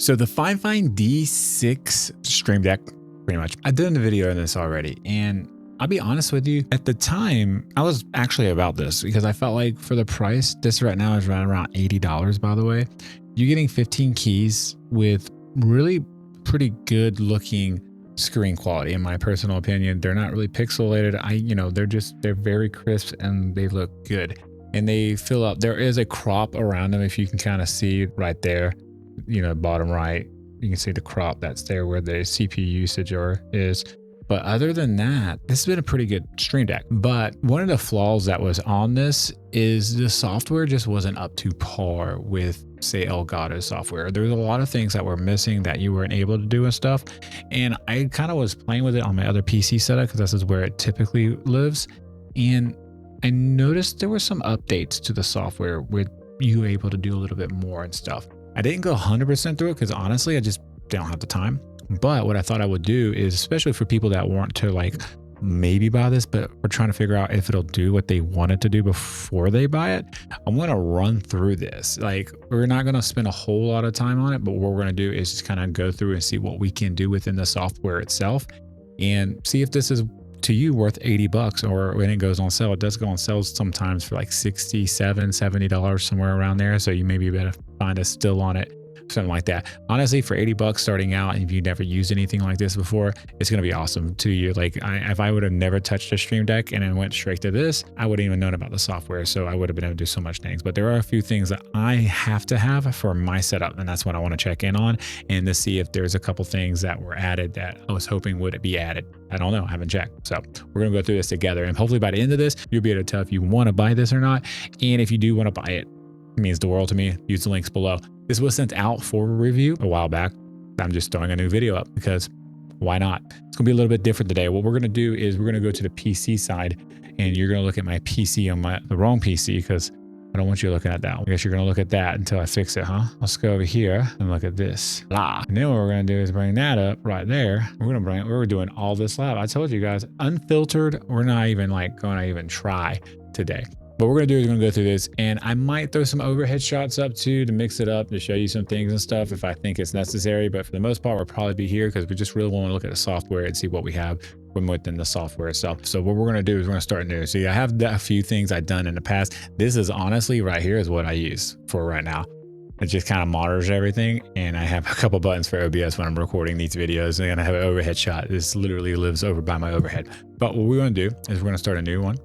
So the FIFINE D6 Stream Deck, pretty much. I've done a video on this already, and I'll be honest with you, at the time, I was actually about this because I felt like for the price, this right now is right around $80, by the way. You're getting 15 keys with really pretty good looking screen quality, in my personal opinion. They're not really pixelated. They're very crisp and they look good. And they fill up, there is a crop around them, if you can kind of see right there, bottom right, you can see the crop that's there where the CPU usage is. But other than that, this has been a pretty good Stream Deck. But one of the flaws that was on this is the software just wasn't up to par with, say, Elgato's software. There's a lot of things that were missing that you weren't able to do and stuff. And I kind of was playing with it on my other PC setup because this is where it typically lives. And I noticed there were some updates to the software with you able to do a little bit more and stuff. I didn't go 100% through it because honestly, I just don't have the time. But what I thought I would do is, especially for people that want to like maybe buy this, but we're trying to figure out if it'll do what they want it to do before they buy it, I'm going to run through this. Like, we're not going to spend a whole lot of time on it, but what we're going to do is just kind of go through and see what we can do within the software itself and see if this is to you worth 80 bucks, or when it goes on sale. It does go on sale sometimes for like $67, $70, somewhere around there. So you maybe better find a still on it, something like that. Honestly, for 80 bucks starting out, and if you've never used anything like this before, it's going to be awesome to you. Like if I would have never touched a Stream Deck and then went straight to this, I wouldn't even known about the software. So I would have been able to do so much things. But there are a few things that I have to have for my setup, and that's what I want to check in on and to see if there's a couple things that were added that I was hoping would be added. I don't know, I haven't checked. So we're going to go through this together, and hopefully by the end of this, you'll be able to tell if you want to buy this or not. And if you do want to buy it, it means the world to me. Use the links below. This was sent out for review a while back. I'm just throwing a new video up because why not? It's gonna be a little bit different today. What we're gonna do is we're gonna go to the PC side, and you're gonna look at my PC on the wrong PC because I don't want you looking at that one. I guess you're gonna look at that until I fix it, huh? Let's go over here and look at this. And then what we're gonna do is bring that up right there. We're doing all this live. I told you guys, unfiltered. We're not even gonna even try today. What we're gonna do is we're gonna go through this, and I might throw some overhead shots up too to mix it up, to show you some things and stuff if I think it's necessary. But for the most part, we'll probably be here because we just really want to look at the software and see what we have from within the software itself. So what we're gonna do is we're gonna start new. See, I have a few things I've done in the past. This is honestly right here is what I use for right now. It just kind of monitors everything, and I have a couple buttons for OBS when I'm recording these videos, and I have an overhead shot. This literally lives over by my overhead. But what we're gonna do is we're gonna start a new one.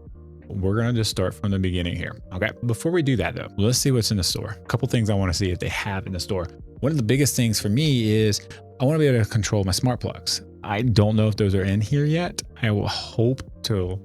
We're going to just start from the beginning here. Okay. Before we do that though, let's see what's in the store. A couple things I want to see if they have in the store. One of the biggest things for me is I want to be able to control my smart plugs. I don't know if those are in here yet. I will hope to,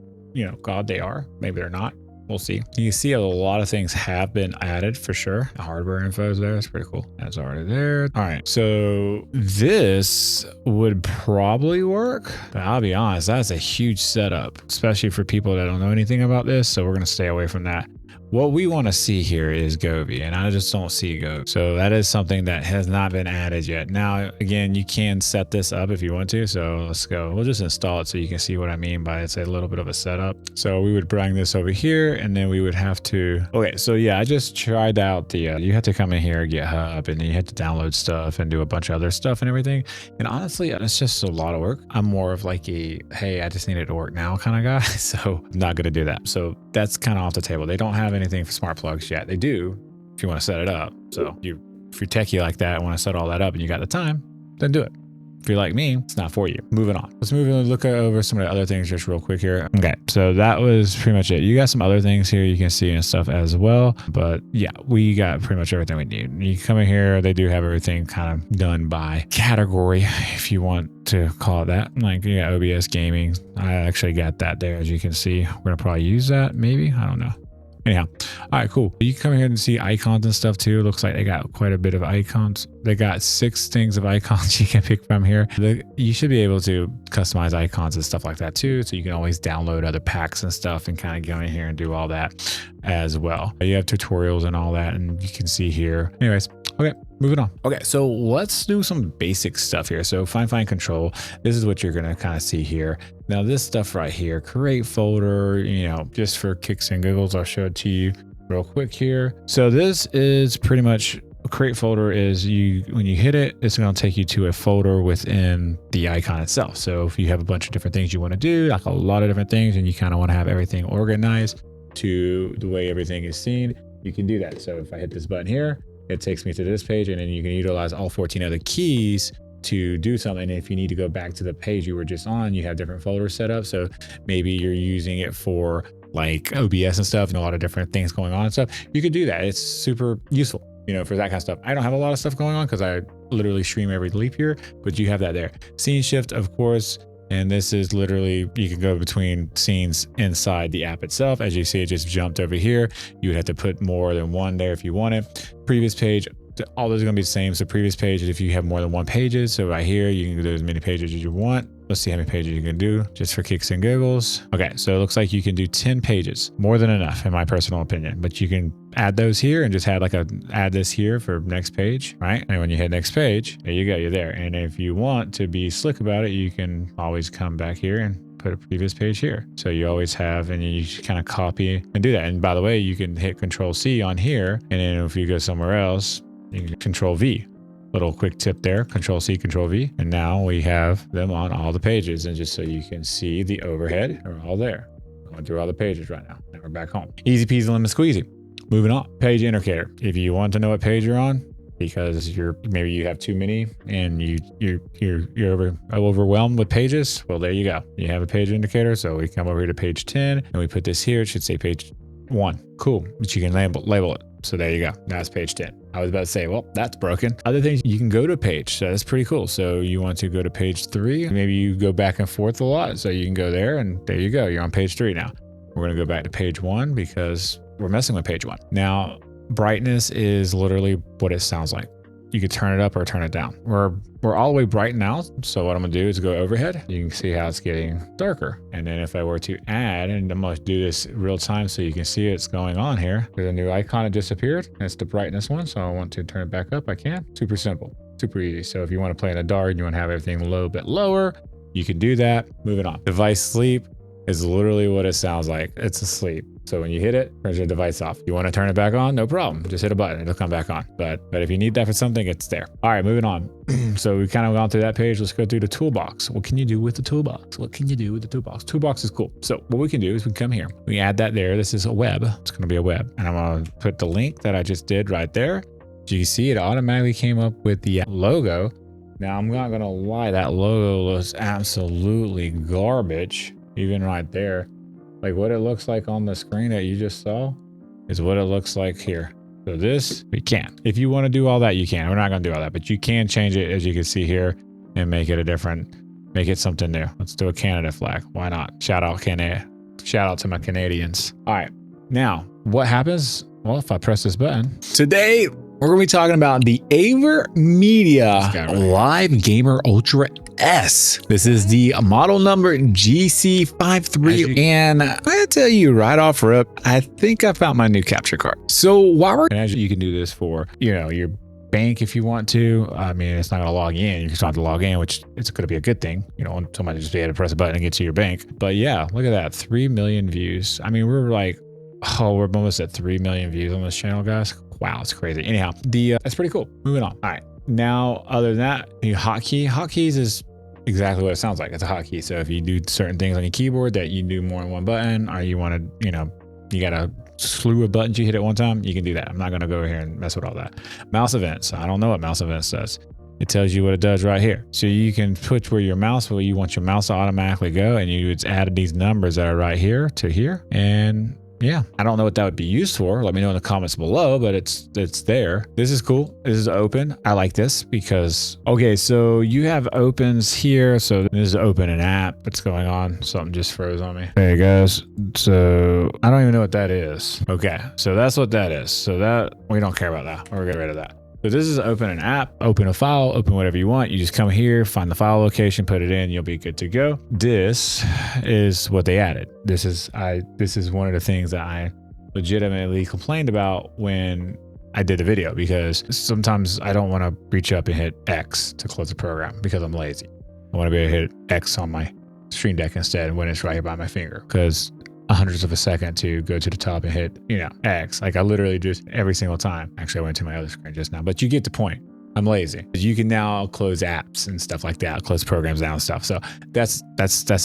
God, they are. Maybe they're not. We'll see. You can see a lot of things have been added for sure. The hardware info is there. It's pretty cool. That's already there. All right. So this would probably work, but I'll be honest, that's a huge setup, especially for people that don't know anything about this. So we're going to stay away from that. What we want to see here is Govi, and I just don't see Govi. So that is something that has not been added yet. Now, again, you can set this up if you want to. So let's go. We'll just install it so you can see what I mean by it's a little bit of a setup. So we would bring this over here, and then we would have to, okay. So yeah, I just tried out the, you have to come in here, GitHub, and you have to download stuff and do a bunch of other stuff and everything. And honestly, it's just a lot of work. I'm more of like a, hey, I just need it to work now kind of guy. So I'm not going to do that. So that's kind of off the table. They don't have anything for smart plugs yet. They do if you want to set it up. So if you're techie like that and want to set all that up and you got the time, then do it. If you're like me, it's not for you. Moving on. Let's move and look over some of the other things just real quick here. Okay, so that was pretty much it. You got some other things here you can see and stuff as well. But yeah, we got pretty much everything we need. You come in here, they do have everything kind of done by category, if you want to call it that. Like you got OBS gaming. I actually got that there, as you can see. We're gonna probably use that, maybe. I don't know. Anyhow, all right, cool. You can come here and see icons and stuff too. Looks like they got quite a bit of icons. They got 6 things of icons you can pick from here. You should be able to customize icons and stuff like that too. So you can always download other packs and stuff and kind of go in here and do all that as well. You have tutorials and all that, and you can see here. Anyways, okay, moving on. Okay, so let's do some basic stuff here. So FIFINE control, this is what you're gonna kind of see here. Now this stuff right here, create folder, just for kicks and giggles, I'll show it to you real quick here. So this is pretty much a create folder is when you hit it, it's going to take you to a folder within the icon itself. So if you have a bunch of different things you want to do, like a lot of different things, and you kind of want to have everything organized to the way everything is seen, you can do that. So if I hit this button here, it takes me to this page, and then you can utilize all 14 other keys to do something. If you need to go back to the page you were just on, you have different folders set up. So maybe you're using it for like OBS and stuff and a lot of different things going on and stuff. You could do that. It's super useful, you know, for that kind of stuff. I don't have a lot of stuff going on because I literally stream every leap year, but you have that there. Scene shift, of course. And this is literally, you can go between scenes inside the app itself. As you see, it just jumped over here. You would have to put more than one there if you want it. Previous page, all those are going to be the same. So previous page is if you have more than one pages. So right here, you can do as many pages as you want. Let's see how many pages you can do just for kicks and giggles. Okay, so it looks like you can do 10 pages, more than enough in my personal opinion, but you can add those here and just add add this here for next page, right? And when you hit next page, there you go, you're there. And if you want to be slick about it, you can always come back here and put a previous page here. So you always have, and you just kind of copy and do that. And by the way, you can hit Control C on here. And then if you go somewhere else, you can Control V. Little quick tip there, Control C, Control V. And now we have them on all the pages. And just so you can see the overhead, they're all there. Going through all the pages right now. Now we're back home. Easy peasy lemon squeezy. Moving on, page indicator. If you want to know what page you're on, because maybe you have too many and you're overwhelmed with pages, well, there you go. You have a page indicator. So we come over here to page 10 and we put this here. It should say page 1. Cool, but you can label it. So there you go. Now it's page 10. I was about to say, well, that's broken. Other things, you can go to a page. So that's pretty cool. So you want to go to page 3. Maybe you go back and forth a lot. So you can go there and there you go. You're on page 3 now. We're going to go back to page 1 because we're messing with page 1. Now, brightness is literally what it sounds like. You could turn it up or turn it down. We're all the way bright now. So what I'm gonna do is go overhead. You can see how it's getting darker. And then if I were to add, and I'm gonna do this real time so you can see what's going on here. There's a new icon that disappeared. It's the brightness one. So I want to turn it back up. I can. Super simple, super easy. So if you want to play in the dark and you want to have everything a little bit lower, you can do that. Moving on. Device sleep is literally what it sounds like. It's asleep. So when you hit it, turns your device off. You want to turn it back on? No problem. Just hit a button. It'll come back on. But if you need that for something, it's there. All right, moving on. So we've kind of gone through that page. Let's go through the toolbox. What can you do with the toolbox? What can you do with the toolbox? Toolbox is cool. So what we can do is we come here. We add that there. This is a web. It's going to be a web. And I'm going to put the link that I just did right there. So you can see it automatically came up with the logo. Now I'm not going to lie. That logo looks absolutely garbage. Even right there. Like what it looks like on the screen that you just saw is what it looks like here. So this, we can. If you want to do all that, you can. We're not going to do all that, but you can change it as you can see here and make it something new. Let's do a Canada flag. Why not? Shout out Canada. Shout out to my Canadians. All right. Now, what happens? Well, if I press this button. Today, we're going to be talking about the AverMedia Live Gamer Ultra S. This is the model number GC53. And I'm going to tell you right off rip, I think I found my new capture card. So while you can do this for, your bank if you want to. I mean, it's not going to log in. You just have to log in, which it's going to be a good thing. Somebody just be able to press a button and get to your bank. But yeah, look at that. 3 million views. I mean, we're almost at 3 million views on this channel, guys. Wow, it's crazy. Anyhow, that's pretty cool. Moving on. All right. Now, other than that, your hotkeys is exactly what it sounds like. It's a hotkey. So if you do certain things on your keyboard that you do more than one button, or you want to, you got a slew of buttons you hit at one time, you can do that. I'm not going to go over here and mess with all that. Mouse events. I don't know what mouse events does. It tells you what it does right here. So you can put where you want your mouse to automatically go, and you would add these numbers that are right here to here. And yeah, I don't know what that would be used for. Let me know in the comments below, but it's there. This is cool. This is open. I like this because, okay, so you have opens here. So this is open an app. What's going on? Something just froze on me. Hey guys. So I don't even know what that is. Okay. So that's what that is. So that we don't care about that. We're getting rid of that. So this is open an app, open a file, open whatever you want. You just come here, find the file location, put it in, you'll be good to go. This is what they added. This is one of the things that I legitimately complained about when I did the video, because sometimes I don't want to reach up and hit X to close the program because I'm lazy. I want to be able to hit X on my Stream Deck instead when it's right here by my finger, because hundredths of a second to go to the top and hit, you know, X. Like I literally just every single time. Actually, I went to my other screen just now, but you get the point. I'm lazy. You can now close apps and stuff like that, close programs down and stuff. So that's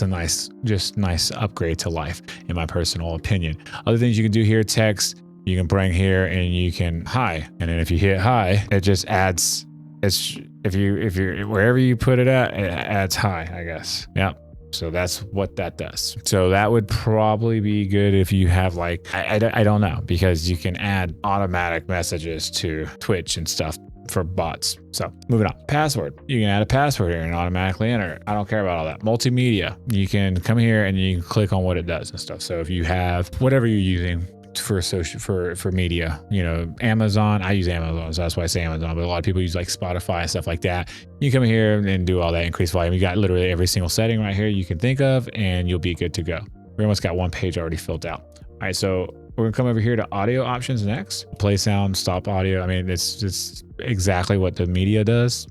a nice upgrade to life, in my personal opinion. Other things you can do here, text, you can bring here and you can hi. And then if you hit hi, it just adds, it's, if you're wherever you put it at, it adds hi, I guess. Yeah. So that's what that does. So that would probably be good if you have like, I don't know, because you can add automatic messages to Twitch and stuff for bots. So moving on, password. You can add a password here and automatically enter it. I don't care about all that. Multimedia. You can come here and you can click on what it does and stuff. So if you have whatever you're using for social, for media, you know, Amazon, I use Amazon, so that's why I say Amazon, but a lot of people use like Spotify and stuff like that. You come here and do all that, increase volume. You got literally every single setting right here you can think of, and you'll be good to go. We almost got one page already filled out. All right, so we're gonna come over here to audio options next. Play sound, stop audio. I mean, it's exactly what the media does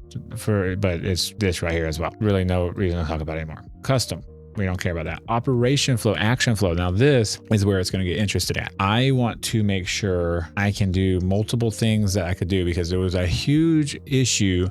but it's this right here as well. Really no reason to talk about it anymore. Custom. We don't care about that. Operation flow, action flow. Now this is where it's going to get interested at. I want to make sure I can do multiple things that I could do, because there was a huge issue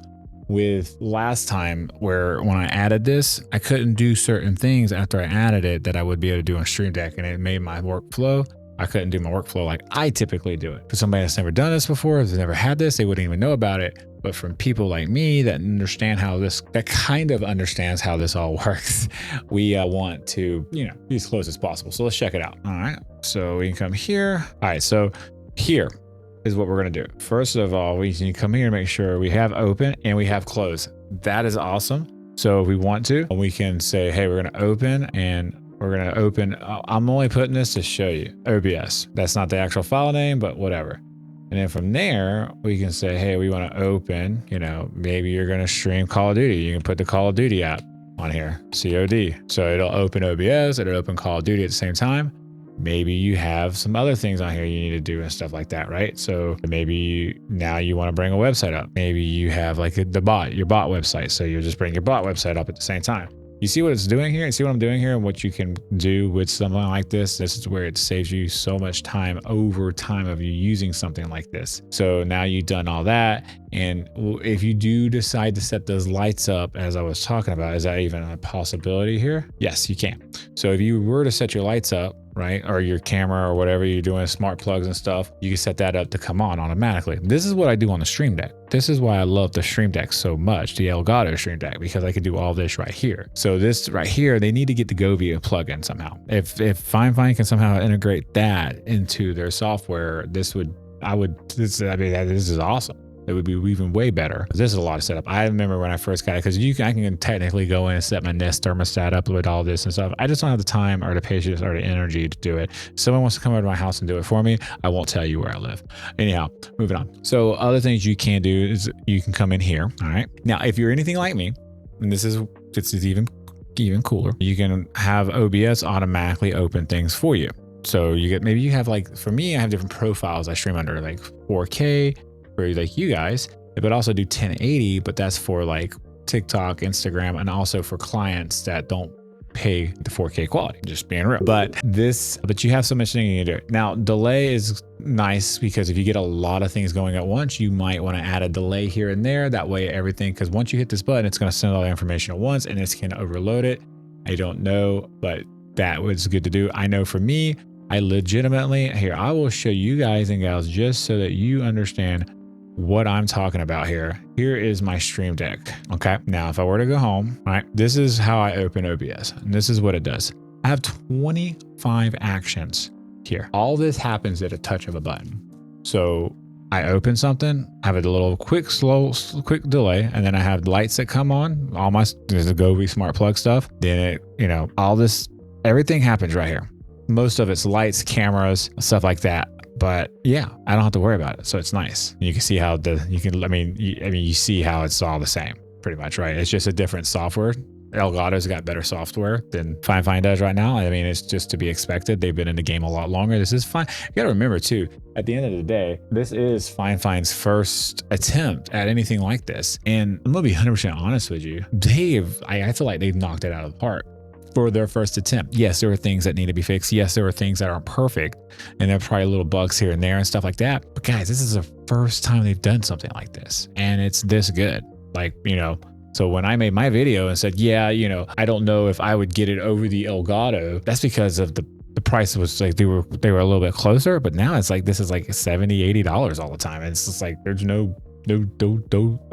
with last time where when I added this, I couldn't do certain things after I added it that I would be able to do on Stream Deck, and it made my workflow. I couldn't do my workflow like I typically do it. For somebody that's never done this before, if they've never had this, they wouldn't even know about it. But from people like me that understand how this, that kind of understands how this all works, we want to, you know, be as close as possible. So let's check it out. All right. So we can come here. All right. So here is what we're going to do. First of all, we can come here and make sure we have open and we have close. That is awesome. So if we want to, we can say, hey, we're going to open, and we're going to open. I'm only putting this to show you OBS. That's not the actual file name, but whatever. And then from there, we can say, hey, we want to open, you know, maybe you're going to stream Call of Duty. You can put the Call of Duty app on here, COD. So it'll open OBS, it'll open Call of Duty at the same time. Maybe you have some other things on here you need to do and stuff like that, right? So maybe now you want to bring a website up. Maybe you have like your bot website. So you just bring your bot website up at the same time. You see what it's doing here? You see what I'm doing here and what you can do with something like this? This is where it saves you so much time over time of you using something like this. So now you've done all that. And if you do decide to set those lights up, as I was talking about, is that even a possibility here? Yes, you can. So if you were to set your lights up, right, or your camera or whatever you're doing, smart plugs and stuff, you can set that up to come on automatically. This is what I do on the Stream Deck. This is why I love the Stream Deck so much, the Elgato Stream Deck, because I could do all this right here. So this right here, they need to get the Govia plugin somehow. If FIFINE can somehow integrate that into their software, this is awesome. It would be even way better. This is a lot of setup. I remember when I first got it, because I can technically go in and set my Nest thermostat up with all this and stuff. I just don't have the time or the patience or the energy to do it. If someone wants to come over to my house and do it for me, I won't tell you where I live. Anyhow, moving on. So other things you can do is you can come in here. All right. Now, if you're anything like me, and this is even cooler, you can have OBS automatically open things for you. So you get, maybe you have like, for me, I have different profiles I stream under, like 4K, for like you guys, but also do 1080, but that's for like TikTok, Instagram, and also for clients that don't pay the 4K quality, just being real. But you have so much thing you can do. Now, delay is nice, because if you get a lot of things going at once, you might want to add a delay here and there. That way everything, because once you hit this button, it's going to send all the information at once and it's going to overload it. I don't know, but that was good to do. I know for me, I legitimately, here, I will show you guys and gals just so that you understand what I'm talking about here. Here is my Stream Deck. Okay. Now, if I were to go home, all right, this is how I open OBS, and this is what it does. I have 25 actions here. All this happens at a touch of a button. So I open something, I have a little quick delay, and then I have lights that come on, all my, there's the Govia smart plug stuff. Then it, you know, all this, everything happens right here. Most of it's lights, cameras, stuff like that. But yeah, I don't have to worry about it. So it's nice. You can see how you see how it's all the same pretty much, right? It's just a different software. Elgato's got better software than FIFINE does right now. I mean, it's just to be expected. They've been in the game a lot longer. This is fine. You got to remember too, at the end of the day, this is FIFINE's first attempt at anything like this. And I'm going to be 100% honest with you. I feel like they've knocked it out of the park. for their first attempt. Yes, there were things that need to be fixed. Yes, there were things that aren't perfect, and there are probably little bugs here and there and stuff like that. But guys, this is the first time they've done something like this, and it's this good. Like, you know, so when I made my video and said, yeah, you know, I don't know if I would get it over the Elgato, that's because of the price was like, they were a little bit closer, but now it's like, this is like $70-$80 all the time. And it's just like, there's no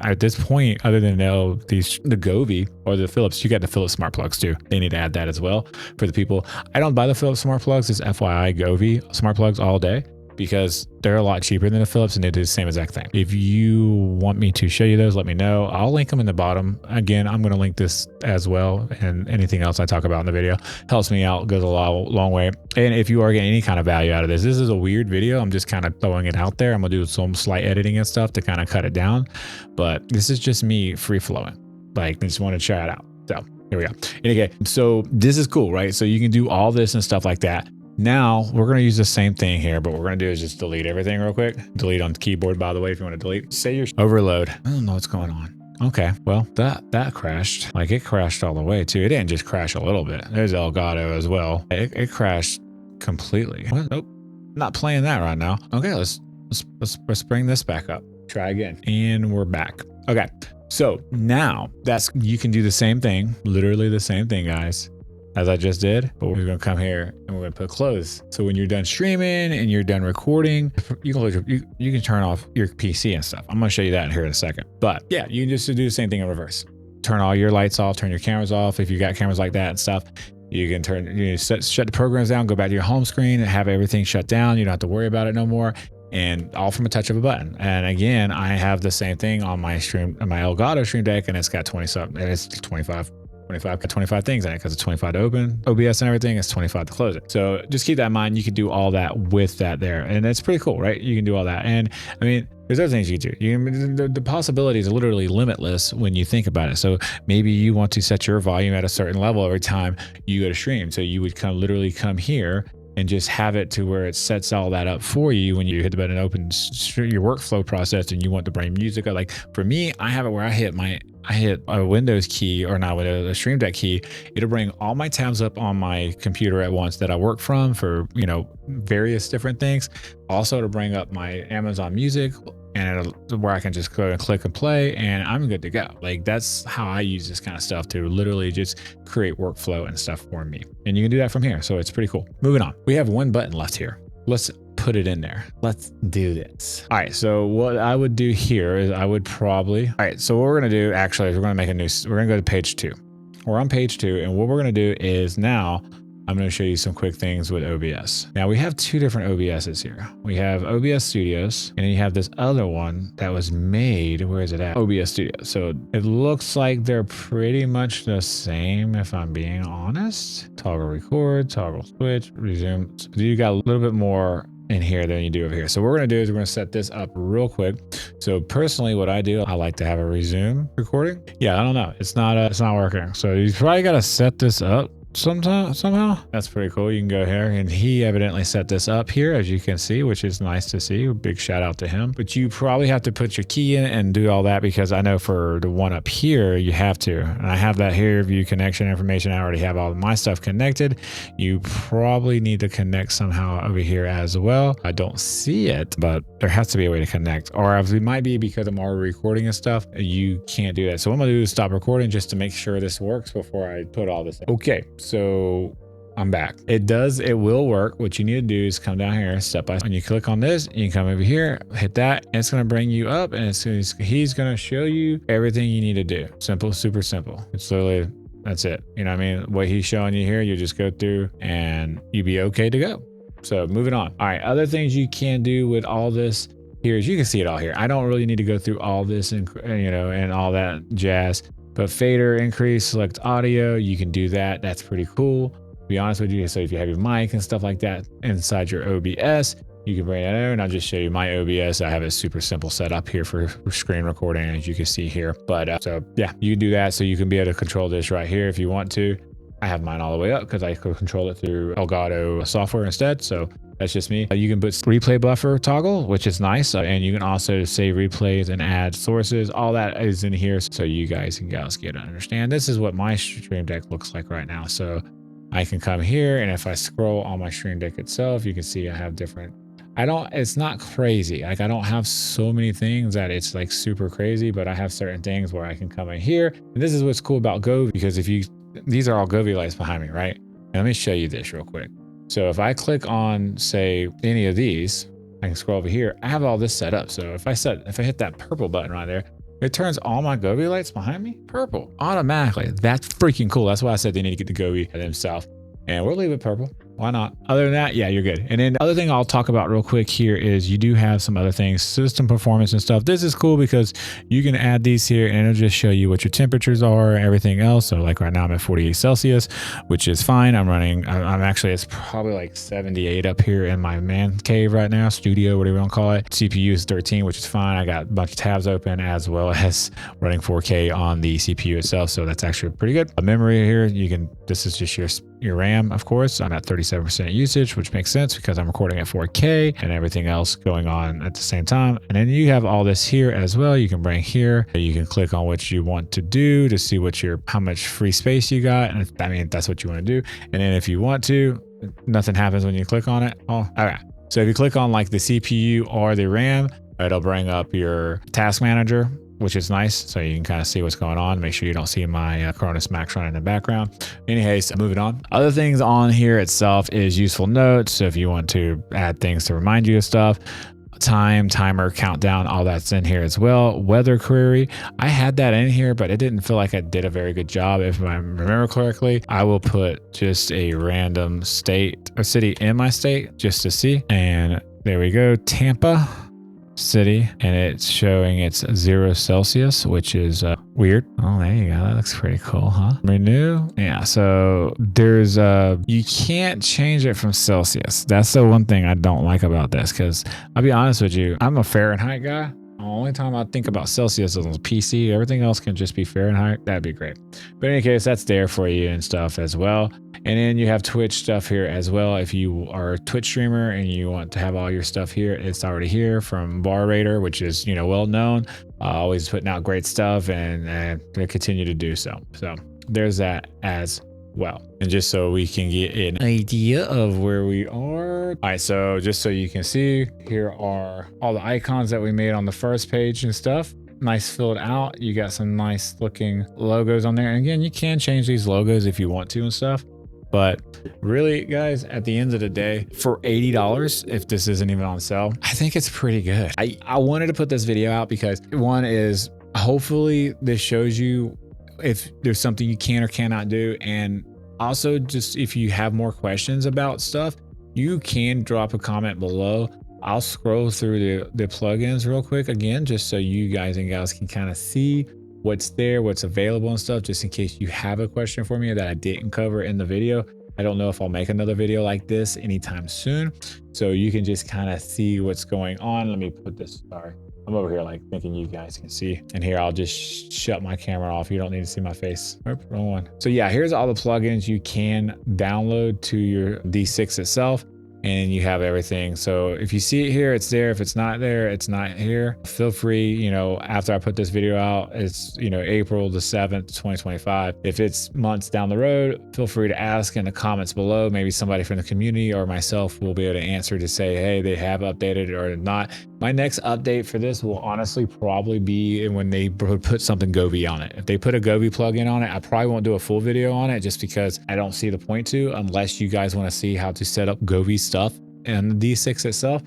at this point, other than the Govee or the Philips. You got the Philips smart plugs too. They need to add that as well for the people. I don't buy the Philips smart plugs. It's FYI Govee smart plugs all day, because they're a lot cheaper than the Philips and they do the same exact thing. If you want me to show you those, let me know. I'll link them in the bottom. Again, I'm going to link this as well, and anything else I talk about in the video helps me out, goes a long way. And if you are getting any kind of value out of this is a weird video. I'm just kind of throwing it out there. I'm going to do some slight editing and stuff to kind of cut it down, but this is just me free flowing. Like, I just want to try it out. So here we go. Okay, so this is cool, right? So you can do all this and stuff like that. Now we're going to use the same thing here, but what we're going to do is just delete everything real quick. Delete on the keyboard, by the way, if you want to delete. Say your overload. I don't know what's going on. Okay, well, that crashed. Like, it crashed all the way too. It didn't just crash a little bit. There's Elgato as well. It crashed completely. What? Nope, not playing that right now. Okay, let's bring this back up. Try again, and we're back. Okay, so now you can do the same thing, literally the same thing, guys, as I just did, but we're going to come here and we're going to put close. So when you're done streaming and you're done recording, you can turn off your PC and stuff. I'm going to show you that here in a second. But yeah, you can just do the same thing in reverse. Turn all your lights off, turn your cameras off. If you got cameras like that and stuff, you can shut the programs down, go back to your home screen and have everything shut down. You don't have to worry about it no more. And all from a touch of a button. And again, I have the same thing on my Elgato Stream Deck, and it's got 20-something, and it's 25 things in it, because it's 25 to open OBS and everything. It's 25 to close it. So just keep that in mind. You can do all that with that there, and it's pretty cool, right? You can do all that. And I mean, there's other things you can do. The possibilities are literally limitless when you think about it. So maybe you want to set your volume at a certain level every time you go to stream. So you would literally come here and just have it to where it sets all that up for you when you hit the button and open your workflow process and you want to bring music. Like for me, I have it where I hit a Windows key, or not Windows, a Stream Deck key. It'll bring all my tabs up on my computer at once that I work from for, you know, various different things. Also to bring up my Amazon Music, and where I can just go and click and play, and I'm good to go. Like, that's how I use this kind of stuff, to literally just create workflow and stuff for me. And you can do that from here. So it's pretty cool. Moving on. We have one button left here. Let's put it in there. Let's do this. All right. So what I would do here is all right. So what we're going to do actually is we're going to go to page 2. We're on page 2. And what we're going to do is now I'm going to show you some quick things with OBS. Now we have 2 different OBSs here. We have OBS Studios, and then you have this other one that was made, where is it at? OBS Studios. So it looks like they're pretty much the same, if I'm being honest. Toggle record, toggle switch, resume. So you got a little bit more in here than you do over here. So what we're going to do is we're going to set this up real quick. So personally, what I do, I like to have a resume recording. Yeah, I don't know. It's not working. So you probably got to set this up somehow. That's pretty cool. You can go here, and he evidently set this up here, as you can see, which is nice to see. A big shout out to him. But you probably have to put your key in and do all that, because I know for the one up here you have to, and I have that here, view connection information. I already have all of my stuff connected. You probably need to connect somehow over here as well. I don't see it, but there has to be a way to connect, or it might be because I'm already recording and stuff, you can't do that. So what I'm gonna do is stop recording just to make sure this works before I put all this in. Okay, so I'm back. It will work. What you need to do is come down here step by step. When you click on this, you can come over here, hit that, and it's going to bring you up, and he's going to show you everything you need to do. Simple, super simple. It's literally, that's it. You know what I mean? What he's showing you here, you just go through and you be okay to go. So moving on. All right. Other things you can do with all this here is you can see it all here. I don't really need to go through all this and, you know, and all that jazz. But fader, increase, select audio, you can do that. That's pretty cool, to be honest with you. So if you have your mic and stuff like that inside your OBS, you can bring that over, and I'll just show you my OBS. I have a super simple setup here for screen recording, as you can see here. But so yeah, you can do that. So you can be able to control this right here if you want to. I have mine all the way up because I could control it through Elgato software instead. So That's just me. You can put replay buffer toggle, which is nice. And you can also save replays and add sources. All that is in here so you guys and gals get to understand. This is what my Stream Deck looks like right now. So I can come here, and if I scroll on my Stream Deck itself, you can see I have different, it's not crazy. Like I don't have so many things that it's like super crazy, but I have certain things where I can come in here. And this is what's cool about Govee, because these are all Govee lights behind me, right? And let me show you this real quick. So if I click on, say, any of these, I can scroll over here. I have all this set up. So if I hit that purple button right there, it turns all my Govee lights behind me purple automatically. That's freaking cool. That's why I said they need to get the Govee themselves. And we'll leave it purple. Why not? Other than that, yeah, you're good. And then the other thing I'll talk about real quick here is you do have some other things, system performance and stuff. This is cool because you can add these here and it'll just show you what your temperatures are and everything else. So like right now I'm at 48 Celsius, which is fine. I'm actually, it's probably like 78 up here in my man cave right now, studio, whatever you want to call it. CPU is 13, which is fine. I got a bunch of tabs open as well as running 4K on the CPU itself. So that's actually pretty good. A memory here, this is just your RAM, of course. I'm at 37% usage, which makes sense because I'm recording at 4K and everything else going on at the same time. And then you have all this here as well. You can bring here, you can click on what you want to do to see how much free space you got. And I mean, that's what you want to do. And then if you want to, nothing happens when you click on it. Oh, all right. So if you click on like the CPU or the RAM, it'll bring up your task manager, which is nice. So you can kind of see what's going on. Make sure you don't see my Cronus Max running in the background. Anyways, moving on. Other things on here itself is useful notes. So if you want to add things to remind you of stuff, timer, countdown, all that's in here as well. Weather query. I had that in here, but it didn't feel like I did a very good job. If I remember correctly, I will put just a random state or city in my state just to see. And there we go. Tampa city, and it's showing it's 0 Celsius, which is weird. Oh, there you go. That looks pretty cool, huh? Renew. Yeah, so there's you can't change it from Celsius. That's the one thing I don't like about this, because I'll be honest with you, I'm a Fahrenheit guy. The only time I think about Celsius is on the PC. Everything else can just be Fahrenheit. That'd be great. But in any case, that's there for you and stuff as well. And then you have Twitch stuff here as well. If you are a Twitch streamer and you want to have all your stuff here, it's already here from Bar Raider, which is, well known. Always putting out great stuff, and they continue to do so. So there's that as well. And just so we can get an idea of where we are. All right, so just so you can see, here are all the icons that we made on the first page and stuff. Nice filled out. You got some nice looking logos on there. And again, you can change these logos if you want to and stuff. But really, guys, at the end of the day, for $80, if this isn't even on sale, I think it's pretty good. I wanted to put this video out because one is hopefully this shows you if there's something you can or cannot do. And also, just if you have more questions about stuff, you can drop a comment below. I'll scroll through the plugins real quick again, just so you guys and gals can kind of see what's there, what's available and stuff, just in case you have a question for me that I didn't cover in the video. I don't know if I'll make another video like this anytime soon. So you can just kind of see what's going on. Let me put this, sorry. I'm over here like thinking you guys can see. And here, I'll just shut my camera off. You don't need to see my face. Oops, wrong one. So yeah, here's all the plugins you can download to your D6 itself. And you have everything. So if you see it here, it's there. If it's not there, it's not here. Feel free, after I put this video out, it's, April the 7th, 2025. If it's months down the road, feel free to ask in the comments below. Maybe somebody from the community or myself will be able to answer to say, hey, they have updated or not. My next update for this will honestly probably be when they put something Govee on it. If they put a Govee plugin on it, I probably won't do a full video on it just because I don't see the point to, unless you guys want to see how to set up Govee stuff and the D6 itself.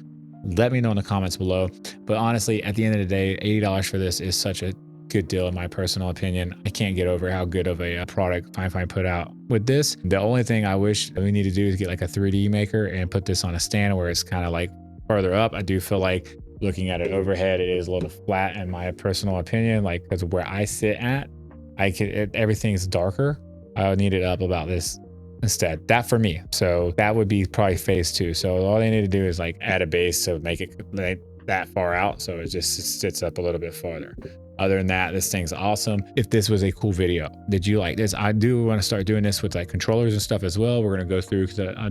Let me know in the comments below. But honestly, at the end of the day, $80 for this is such a good deal in my personal opinion. I can't get over how good of a product FIFINE put out with this. The only thing I wish we need to do is get like a 3D maker and put this on a stand where it's kind of like further up. I do feel like looking at it overhead, it is a little flat in my personal opinion, like because where I sit at, everything's darker. I would need it up about this instead. That for me. So that would be probably phase 2. So all they need to do is like add a base to make it like that far out, so it just sits up a little bit farther. Other than that, this thing's awesome. If this was a cool video, did you like this? I do want to start doing this with like controllers and stuff as well. We're going to go through, because I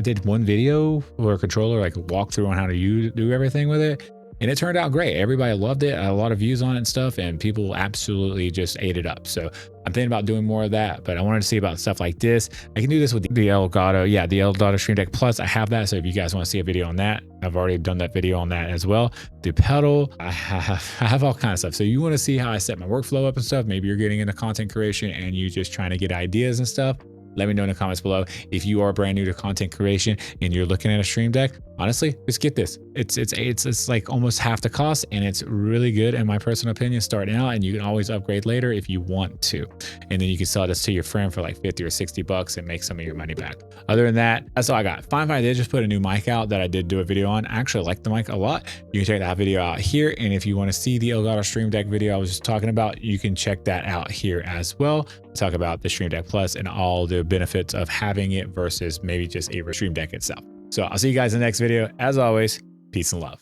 did one video for a controller, like a walkthrough on how to do everything with it. And it turned out great. Everybody loved it. I had a lot of views on it and stuff, and people absolutely just ate it up. So I'm thinking about doing more of that, but I wanted to see about stuff like this. I can do this with the Elgato. Yeah, the Elgato Stream Deck Plus. I have that. So if you guys want to see a video on that, I've already done that video on that as well. The pedal, I have all kinds of stuff. So you want to see how I set my workflow up and stuff. Maybe you're getting into content creation and you just trying to get ideas and stuff. Let me know in the comments below. If you are brand new to content creation and you're looking at a Stream Deck, honestly, just get this. It's like almost half the cost, and it's really good in my personal opinion starting out, and you can always upgrade later if you want to. And then you can sell this to your friend for like 50 or 60 bucks and make some of your money back. Other than that, that's all I got. FIFINE did just put a new mic out that I did do a video on. I actually like the mic a lot. You can check that video out here. And if you want to see the Elgato Stream Deck video I was just talking about, you can check that out here as well. Talk about the Stream Deck Plus and all the benefits of having it versus maybe just a Stream Deck itself. So I'll see you guys in the next video. As always, peace and love.